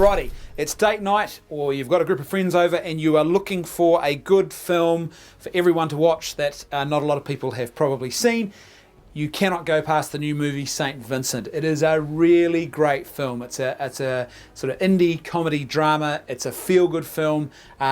Alrighty, it's date night, or you've got a group of friends over and you are looking for a good film for everyone to watch that not a lot of people have probably seen. You cannot go past the new movie St Vincent. It is a really great film. It's a sort of indie comedy drama. It's a feel-good film.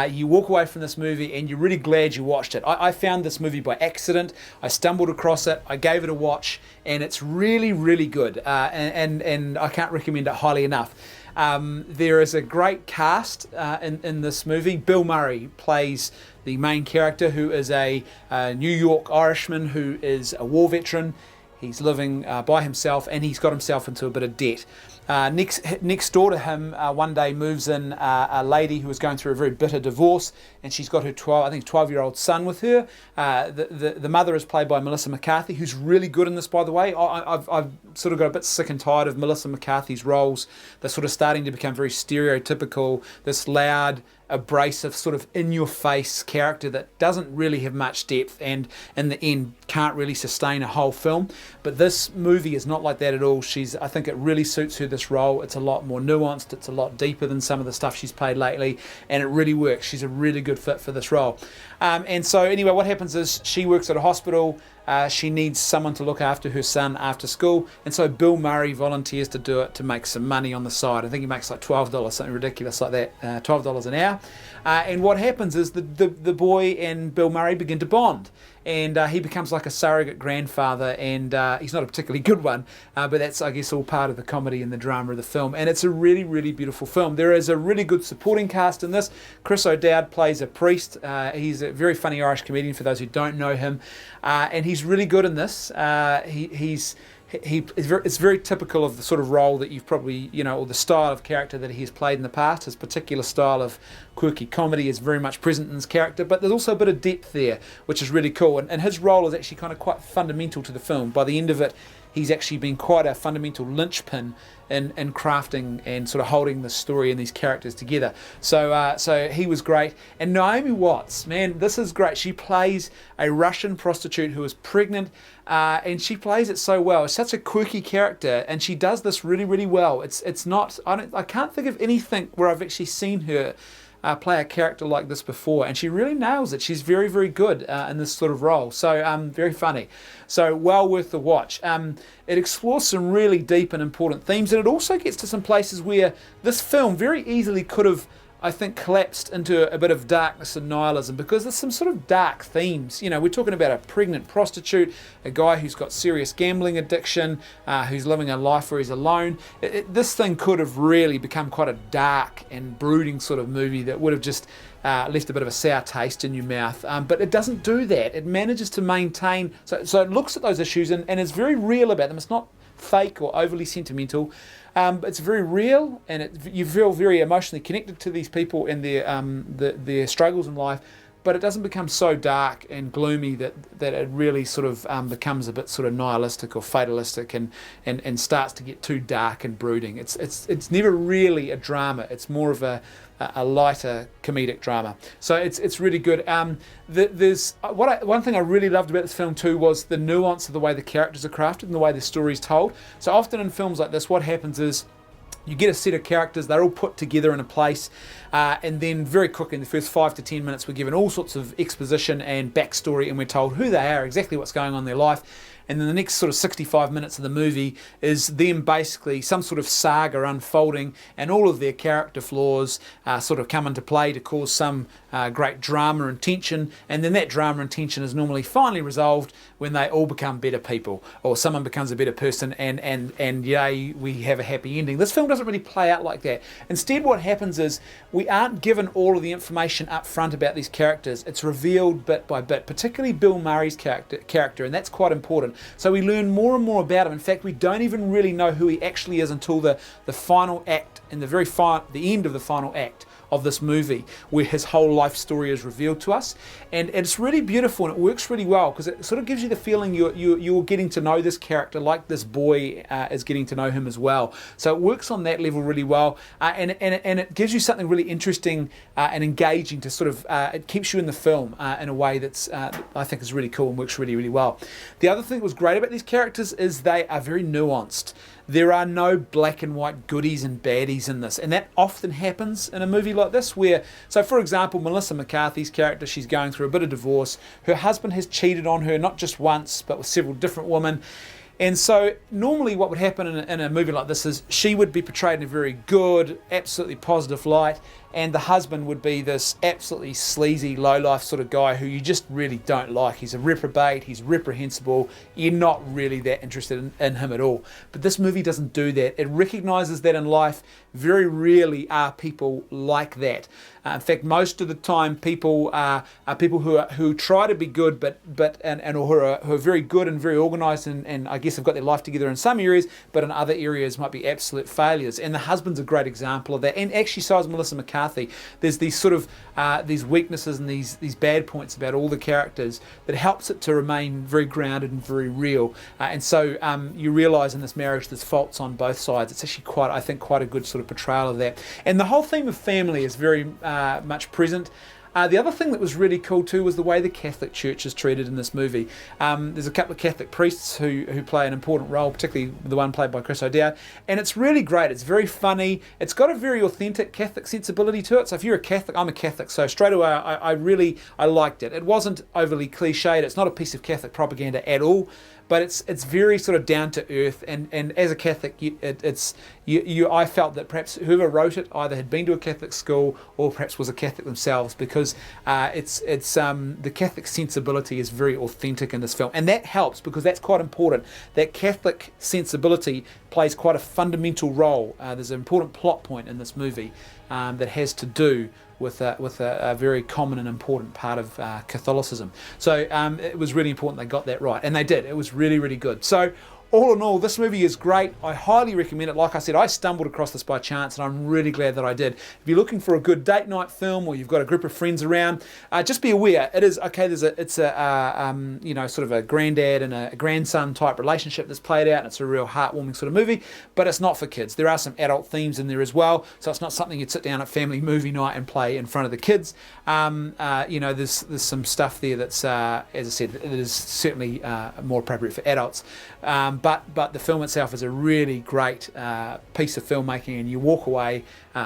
You walk away from this movie and you're really glad you watched it. I found this movie by accident. I stumbled across it. I gave it a watch, and it's really, really good. And I can't recommend it highly enough. There is a great cast in this movie. Bill Murray plays the main character, who is a New York Irishman who is a war veteran. He's living by himself, and he's got himself into a bit of debt. Next door to him, one day moves in a lady who is going through a very bitter divorce, and she's got her 12-year-old son with her. The mother is played by Melissa McCarthy, who's really good in this, by the way. I've sort of got a bit sick and tired of Melissa McCarthy's roles. They're sort of starting to become very stereotypical, this loud, abrasive, sort of in-your-face character that doesn't really have much depth, and in the end can't really sustain a whole film. But this movie is not like that at all. I think it really suits her, this role. It's a lot more nuanced. It's a lot deeper than some of the stuff she's played lately, and it really works. She's a really good fit for this role. And so anyway, what happens is she works at a hospital. She needs someone to look after her son after school, and so Bill Murray volunteers to do it to make some money on the side. I think he makes like $12, something ridiculous like that, $12 an hour. And what happens is the boy and Bill Murray begin to bond, and he becomes like a surrogate grandfather, and he's not a particularly good one, but that's, I guess, all part of the comedy and the drama of the film. And it's a really, really beautiful film. There is a really good supporting cast in this. Chris O'Dowd plays a priest. He's a very funny Irish comedian, for those who don't know him, and he's really good in this. It's very typical of the sort of role that you've probably, or the style of character that he's played in the past. His particular style of quirky comedy is very much present in his character, but there's also a bit of depth there, which is really cool. And his role is actually kind of quite fundamental to the film. By the end of it, he's actually been quite a fundamental linchpin in crafting and sort of holding the story and these characters together. So he was great. And Naomi Watts, man, this is great. She plays a Russian prostitute who is pregnant, and she plays it so well. It's such a quirky character, and she does this really, really well. It's not, I can't think of anything where I've actually seen her play a character like this before, and she really nails it. She's very, very good in this sort of role. So very funny. So well worth the watch. It explores some really deep and important themes, and it also gets to some places where this film very easily could have, I think, collapsed into a bit of darkness and nihilism, because there's some sort of dark themes. We're talking about a pregnant prostitute, a guy who's got serious gambling addiction, who's living a life where he's alone. This thing could have really become quite a dark and brooding sort of movie that would have just left a bit of a sour taste in your mouth. But it doesn't do that. It manages to maintain, so it looks at those issues and is very real about them. It's not fake or overly sentimental. It's very real, and you feel very emotionally connected to these people and their struggles in life, but it doesn't become so dark and gloomy that it really sort of becomes a bit sort of nihilistic or fatalistic and starts to get too dark and brooding. It's never really a drama. It's more of a lighter comedic drama. So it's really good. One thing I really loved about this film too was the nuance of the way the characters are crafted and the way the story is told. So often in films like this, what happens is you get a set of characters, they're all put together in a place, and then very quickly in the first 5 to 10 minutes we're given all sorts of exposition and backstory, and we're told who they are, exactly what's going on in their life. And then the next sort of 65 minutes of the movie is them basically some sort of saga unfolding, and all of their character flaws sort of come into play to cause some great drama and tension. And then that drama and tension is normally finally resolved when they all become better people, or someone becomes a better person, and yay, we have a happy ending. This film doesn't really play out like that. Instead, what happens is we aren't given all of the information up front about these characters. It's revealed bit by bit, particularly Bill Murray's character, and that's quite important. So we learn more and more about him. In fact, we don't even really know who he actually is until the final act, and the end of the final act of this movie, where his whole life story is revealed to us. And it's really beautiful, and it works really well, because it sort of gives you the feeling you're getting to know this character like this boy is getting to know him as well. So it works on that level really well, and it gives you something really interesting and engaging to sort of, it keeps you in the film in a way that's I think is really cool and works really, really well. The other thing that was great about these characters is they are very nuanced. there are no black and white goodies and baddies in this, and that often happens in a movie like this where, so for example, Melissa McCarthy's character, she's going through a bit of divorce. Her husband has cheated on her, not just once, but with several different women. And so normally what would happen in a movie like this is she would be portrayed in a very good, absolutely positive light, and the husband would be this absolutely sleazy, low-life sort of guy who you just really don't like. He's a reprobate, he's reprehensible, you're not really that interested in him at all. But this movie doesn't do that. It recognises that in life very rarely are people like that. In fact, most of the time people are people who try to be good or who are very good and very organised and I guess have got their life together in some areas, but in other areas might be absolute failures. And the husband's a great example of that. And actually so is Melissa McCarthy. There's these sort of these weaknesses and these bad points about all the characters that helps it to remain very grounded and very real. And so you realise in this marriage there's faults on both sides. It's actually quite a good sort of portrayal of that. And the whole theme of family is very much present. The other thing that was really cool too was the way the Catholic Church is treated in this movie. There's a couple of Catholic priests who play an important role, particularly the one played by Chris O'Dowd, and it's really great. It's very funny. It's got a very authentic Catholic sensibility to it. So if you're a Catholic, I'm a Catholic, so straight away I liked it. It wasn't overly cliched. It's not a piece of Catholic propaganda at all. But it's very sort of down to earth, and as a Catholic, I felt that perhaps whoever wrote it either had been to a Catholic school or perhaps was a Catholic themselves, because the Catholic sensibility is very authentic in this film, and that helps because that's quite important. That Catholic sensibility plays quite a fundamental role. There's an important plot point in this movie that has to do with a very common and important part of Catholicism. So it was really important they got that right, and they did. It was really, really good. So all in all, this movie is great. I highly recommend it. Like I said, I stumbled across this by chance, and I'm really glad that I did. If you're looking for a good date night film, or you've got a group of friends around, just be aware it is okay. It's sort of a granddad and a grandson type relationship that's played out, and it's a real heartwarming sort of movie. But it's not for kids. There are some adult themes in there as well, so it's not something you'd sit down at family movie night and play in front of the kids. There's some stuff there that's, as I said, it is certainly more appropriate for adults. But the film itself is a really great piece of filmmaking, and you walk away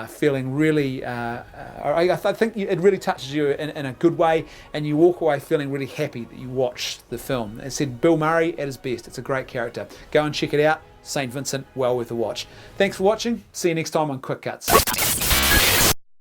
feeling really, I think it really touches you in a good way, and you walk away feeling really happy that you watched the film. As I said, Bill Murray at his best. It's a great character. Go and check it out. St Vincent, well worth a watch. Thanks for watching. See you next time on Quick Cuts.